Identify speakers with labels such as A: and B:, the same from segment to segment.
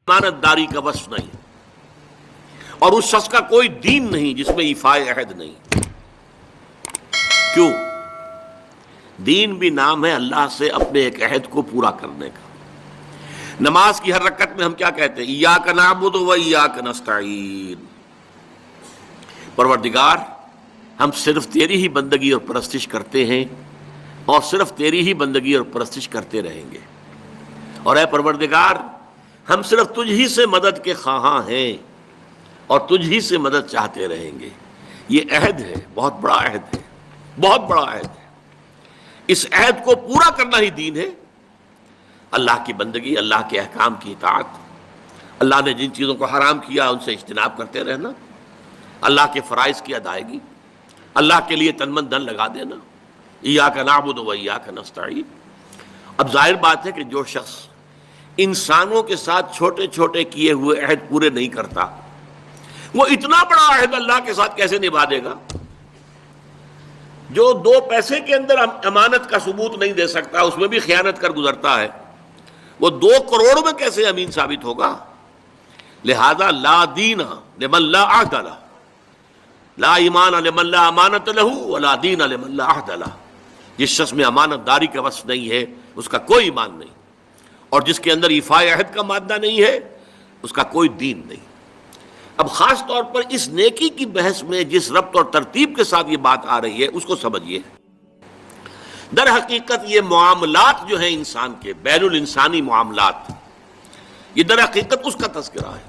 A: امانت داری کا وصف نہیں، اور اس شخص کا کوئی دین نہیں جس میں ایفائے عہد نہیں۔ کیوں؟ دین بھی نام ہے اللہ سے اپنے ایک عہد کو پورا کرنے کا۔ نماز کی ہر رکعت میں ہم کیا کہتے ہیں؟ ایاک نعبد و ایاک نستعین، پروردگار ہم صرف تیری ہی بندگی اور پرستش کرتے ہیں، اور صرف تیری ہی بندگی اور پرستش کرتے رہیں گے، اور اے پروردگار ہم صرف تجھ ہی سے مدد کے خواہاں ہیں اور تجھ ہی سے مدد چاہتے رہیں گے۔ یہ عہد ہے، بہت بڑا عہد ہے، بہت بڑا عہد ہے۔ اس عہد کو پورا کرنا ہی دین ہے۔ اللہ کی بندگی، اللہ کے احکام کی اطاعت، اللہ نے جن چیزوں کو حرام کیا ان سے اجتناب کرتے رہنا، اللہ کے فرائض کی ادائیگی، اللہ کے لیے تن من دھن لگا دینا، ایاک نعبد و ایاک نستعین۔ اب ظاہر بات ہے کہ جو شخص انسانوں کے ساتھ چھوٹے چھوٹے کیے ہوئے عہد پورے نہیں کرتا، وہ اتنا بڑا عہد اللہ کے ساتھ کیسے نبھا دے گا؟ جو 2 پیسے کے اندر امانت کا ثبوت نہیں دے سکتا، اس میں بھی خیانت کر گزرتا ہے، وہ 2 کروڑ میں کیسے امین ثابت ہوگا؟ لہذا لا دین لمن لا عہد لہ، لا ایمان لمن لا امانت لہ ولا دین لمن لا عہد لہ۔ جس شخص میں امانت داری کا وصف نہیں ہے اس کا کوئی ایمان نہیں، اور جس کے اندر ایفائے عہد کا مادہ نہیں ہے اس کا کوئی دین نہیں۔ اب خاص طور پر اس نیکی کی بحث میں جس ربط اور ترتیب کے ساتھ یہ بات آ رہی ہے اس کو سمجھیے۔ در حقیقت یہ معاملات جو ہیں انسان کے، بین الانسانی معاملات، یہ در حقیقت اس کا تذکرہ ہے،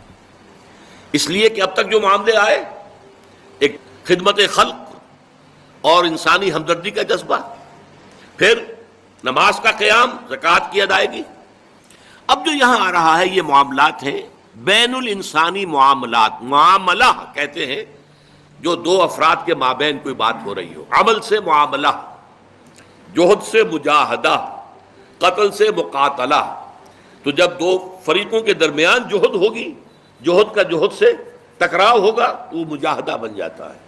A: اس لیے کہ اب تک جو معاملے آئے، ایک خدمت خلق اور انسانی ہمدردی کا جذبہ، پھر نماز کا قیام، زکوٰۃ کی ادائیگی۔ اب جو یہاں آ رہا ہے یہ معاملات ہیں بین الانسانی معاملات۔ معاملہ کہتے ہیں جو 2 افراد کے مابین کوئی بات ہو رہی ہو، عمل سے معاملہ، جوہد سے مجاہدہ، قتل سے مقاتلہ۔ تو جب 2 فریقوں کے درمیان جوہد ہوگی، جوہد کا جوہد سے ٹکراؤ ہوگا تو وہ مجاہدہ بن جاتا ہے۔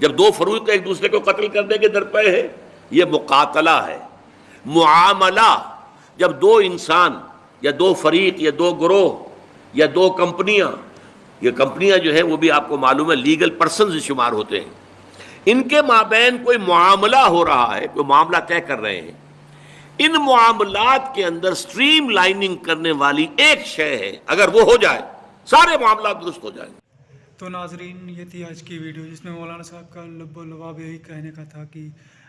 A: جب 2 فریق ایک دوسرے کو قتل کرنے کے درپے ہیں یہ مقاتلہ ہے۔ معاملہ جب 2 انسان یا 2 فریق یا 2 گروہ یا 2 کمپنیاں، یہ کمپنیاں جو ہیں وہ بھی آپ کو معلوم ہے لیگل پرسنز شمار ہوتے ہیں، ان کے مابین کوئی معاملہ ہو رہا ہے، کوئی معاملہ طے کر رہے ہیں، ان معاملات کے اندر سٹریم لائننگ کرنے والی ایک شے ہے، اگر وہ ہو جائے سارے معاملات درست ہو جائیں گے۔
B: تو ناظرین یہ تھی آج کی ویڈیو، جس میں مولانا صاحب کا لب و لباب یہی کہنے کا تھا کہ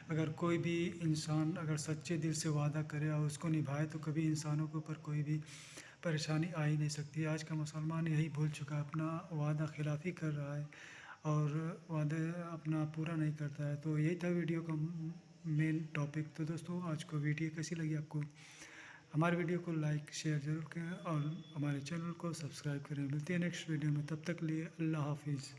B: اگر کوئی بھی انسان اگر سچے دل سے وعدہ کرے اور اس کو نبھائے تو کبھی انسانوں کے اوپر کوئی بھی پریشانی آ ہی نہیں سکتی۔ آج کا مسلمان یہی بھول چکا ہے، اپنا وعدہ خلافی کر رہا ہے اور وعدہ اپنا پورا نہیں کرتا ہے۔ تو یہی تھا ویڈیو کا مین ٹاپک۔ تو دوستو آج کو ویڈیو کیسی لگی آپ کو؟ ہمارے ویڈیو کو لائک شیئر ضرور کریں اور ہمارے چینل کو سبسکرائب کریں۔ ملتے ہیں نیکسٹ ویڈیو میں، تب تک لیے اللہ حافظ۔